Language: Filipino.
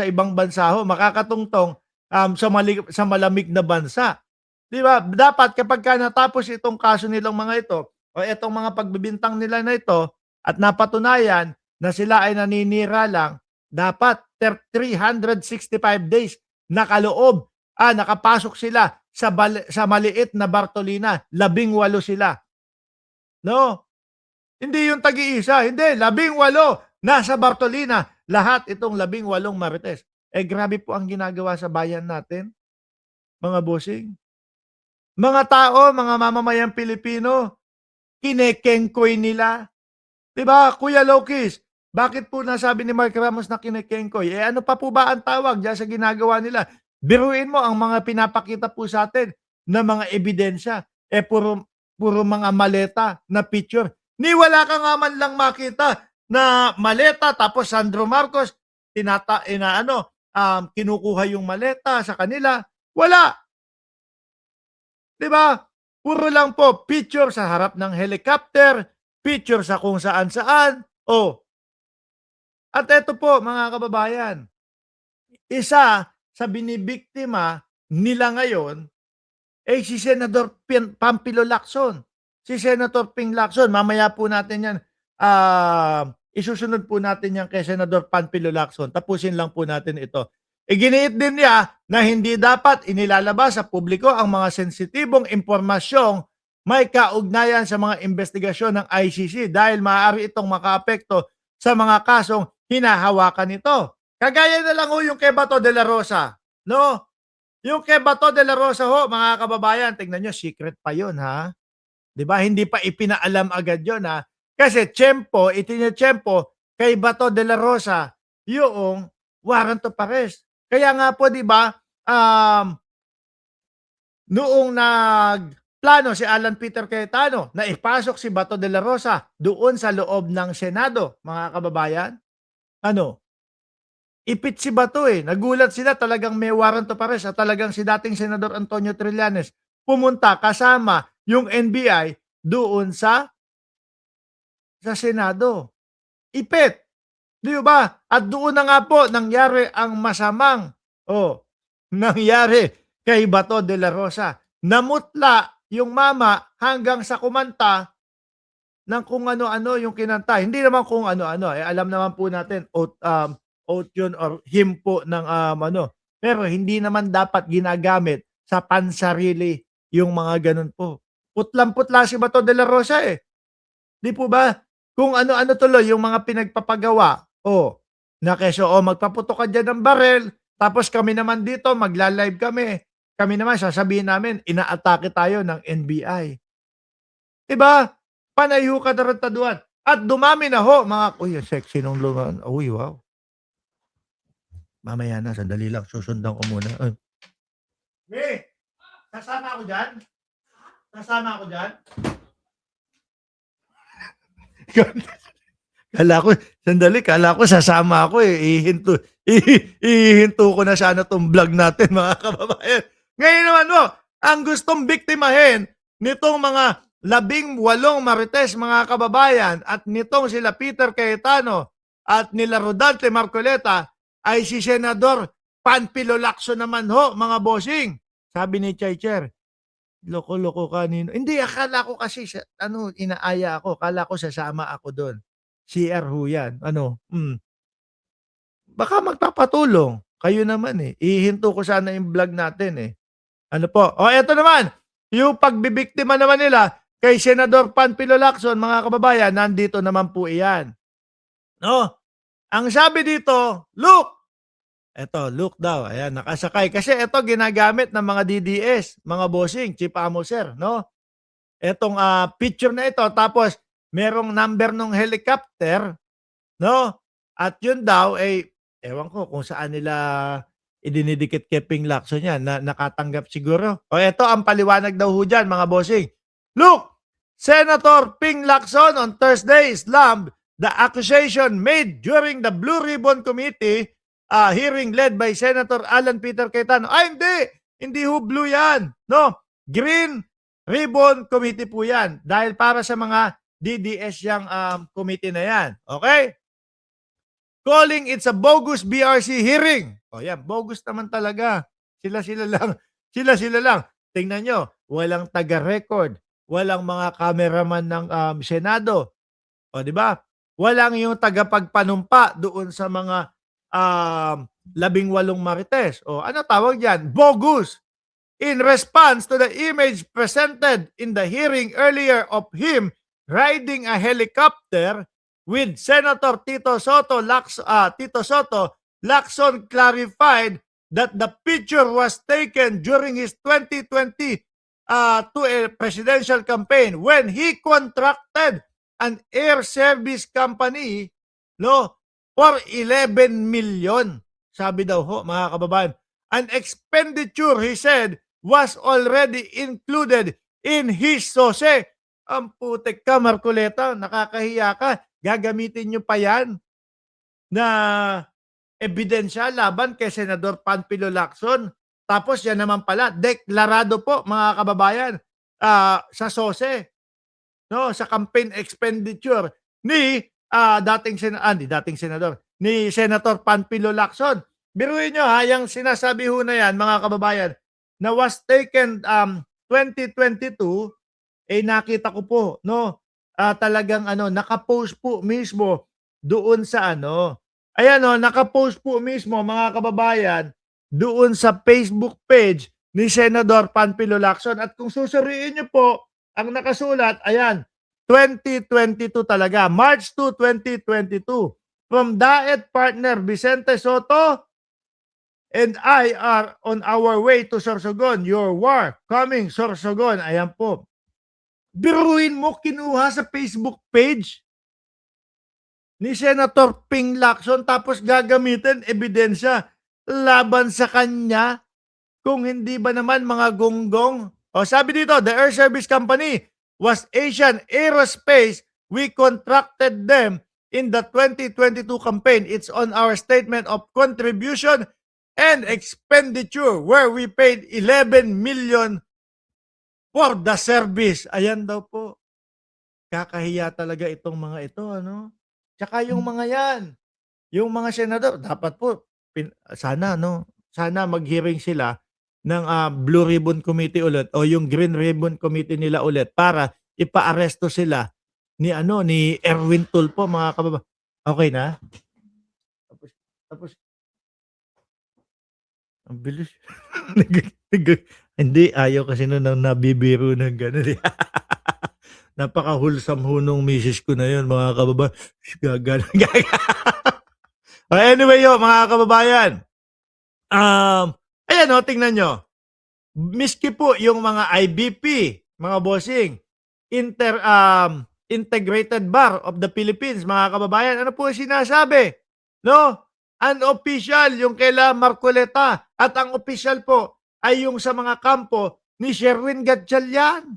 sa ibang bansa ho, makakatungtong sa malamig na bansa. 'Di ba? Dapat kapagka natapos itong kaso nilang mga ito o itong mga pagbibintang nila na ito at napatunayan na sila ay naninira lang, dapat 365 days nakaloob, nakapasok sila sa maliit na Bartolina, 18 sila, 'no? Hindi yung tag-iisa, hindi, 18 nasa Bartolina, lahat itong 18 marites. Eh, grabe po ang ginagawa sa bayan natin, mga bossing. Mga tao, mga mamamayang Pilipino, kinekengkoy nila. 'Di ba, Kuya Lokis, bakit po nasabi ni Mark Ramos na kinekengkoy? Eh, ano pa po ba ang tawag diyan sa ginagawa nila? Biruin mo ang mga pinapakita po sa'tin na mga ebidensya, eh, puro puro mga maleta na picture. Ni wala ka nga man lang makita na maleta tapos Sandro Marcos kinukuha yung maleta sa kanila, wala. 'Di ba? Puro lang po picture sa harap ng helicopter, picture sa kung saan-saan. Oh, at eto po mga kababayan, isa sa binibiktima nila ngayon ay si Senador Pampilo Lacson. Si Senator Ping Lacson, mamaya po natin 'yan, isusunod po natin 'yan kay Senador Pampilo Lacson. Tapusin lang po natin ito. Iginiit din niya na hindi dapat inilalabas sa publiko ang mga sensitibong impormasyong may kaugnayan sa mga investigasyon ng ICC dahil maaari itong makaapekto sa mga kasong hinahawakan nito. Kagaya na lang ho yung kay Bato de la Rosa, no? Yung kay Bato de la Rosa ho, mga kababayan, tingnan nyo, secret pa yun, ha? 'Di ba? Hindi pa ipinaalam agad yun, ha? Kasi itinetsyempo kay Bato de la Rosa yung warrant of arrest. Kaya nga po, 'di ba, noong nagplano si Alan Peter Cayetano na ipasok si Bato de la Rosa doon sa loob ng Senado, mga kababayan, ano, ipit si Bato, eh. Nagulat sila, talagang may warrant of arrest at talagang si dating Senador Antonio Trillanes pumunta kasama yung NBI doon sa Senado. Ipit, 'di ba? At doon na nga po nangyari ang masamang nangyari kay Bato de la Rosa. Namutla yung mama hanggang sa kumanta ng kung ano-ano yung kinanta. Hindi naman kung ano-ano, eh, alam naman po natin oath yun or hymn po ng pero hindi naman dapat ginagamit sa pansarili yung mga ganun po. Putlang-putla si Bato de la Rosa, eh. 'Di po ba? Kung ano-ano tuloy yung mga pinagpapagawa. Na keso, magpaputok ka diyan ng barel, tapos kami naman dito magla-live kami. Kami naman sasabihin namin inaatake tayo ng NBI. 'Di ba? Panay ho katarantaduhan. At dumami na ho mga, uy, ang sexy nung luman. Uy, wow. Mamaya na, sandali lang. Susundan ko muna. Me, sasama ako diyan? Sasama ako diyan? Kala ko sasama ako, eh. Ihinto ko na sana tong vlog natin, mga kababayan. Ngayon naman mo, ang gustong biktimahin nitong mga 18 marites, mga kababayan, at nitong sila Peter Cayetano at nila Rodante Marcoleta ay si Senador Panfilo Lacson naman ho, mga bossing. Sabi ni Chaycher, loko-loko kanino. Hindi, akala ko kasi inaaya ako. Akala ko sasama ako doon. CR ho yan. Baka magpapatulong. Kayo naman, eh. Ihinto ko sana yung vlog natin, eh. Ano po? Eto naman. Yung pagbibiktima naman nila kay Senador Panfilo Lacson, mga kababayan, nandito naman po iyan. No? Ang sabi dito, look, look daw. Ayan, nakasakay. Kasi ito ginagamit ng mga DDS, mga bossing, Chief Amoser, no? Etong picture na ito, tapos merong number ng helicopter, no? At yun daw, ewan ko kung saan nila idinidikit kay Ping Lacson yan, na nakatanggap siguro. Ito ang paliwanag daw ho dyan, mga bossing. Look, Senator Ping Lacson on Thursday slammed the accusation made during the Blue Ribbon Committee hearing led by Senator Alan Peter Cayetano. Hindi! Hindi ho blue yan. No? Green Ribbon Committee po yan. Dahil para sa mga DDS yung committee na yan. Okay? calling it's a bogus BRC hearing. O yan, bogus naman talaga. Sila-sila lang. Sila-sila lang. Tingnan nyo, walang taga-record, walang mga cameraman ng Senado. O di ba? Walang yung tagapagpanumpa doon sa mga 18 marites. O ano tawag diyan? Bogus. In response to the image presented in the hearing earlier of him riding a helicopter with Senator Tito Soto, Lacson clarified that the picture was taken during his 2020 to a presidential campaign when he contracted an air service company for 11 million. Sabi daw ho, mga kababayan. An expenditure, he said, was already included in his SOSE. Ang putek ka, Marcoleta, nakakahiya ka. Gagamitin nyo pa yan na ebidensya laban kay Senador Panfilo Lacson. Tapos yan naman pala, deklarado po, mga kababayan, sa SOSE, no, sa campaign expenditure ni dating senador, ni Senator Panfilo Lacson. Biruin nyo ha, yung sinasabi ho na yan, mga kababayan, na was taken 2022, nakita ko po, no, talagang naka-post po mismo doon sa ayan naka-post po mismo, mga kababayan, doon sa Facebook page ni Senador Panfilo Lacson. At kung susuriin nyo po, ang nakasulat, ayan, 2022 talaga, March 2, 2022. From DAET partner Vicente Soto and I are on our way to Sorsogon. Your war coming, Sorsogon. Ayan po. Biruin mo, kinuha sa Facebook page ni Senator Ping Lacson tapos gagamitin ebidensya laban sa kanya. Kung hindi ba naman mga gonggong? O sabi dito, the air service company was Asian Aerospace. We contracted them in the 2022 campaign. It's on our statement of contribution and expenditure where we paid 11 million for the service. Ayan daw po. Kakahiya talaga itong mga ito, Tsaka yung mga yan, yung mga senador, dapat po, sana mag-hearing sila ng Blue Ribbon Committee ulit o yung Green Ribbon Committee nila ulit para ipaaresto sila ni Erwin Tulfo, mga kababa. Okay na? Tapos ang bilis. Hindi, ayaw kasi nung nabibiro ng gano'n. Napaka-wholesome ho nung misis ko na yun, mga kababayan. Gagana. Anyway, mga kababayan. Ayan tingnan nyo. Miski po yung mga IBP, mga bossing, Integrated Bar of the Philippines, mga kababayan, ano po sinasabi? No? Unofficial yung kaila Marcoleta at ang official po ay yung sa mga kampo ni Sherwin Gatchalian.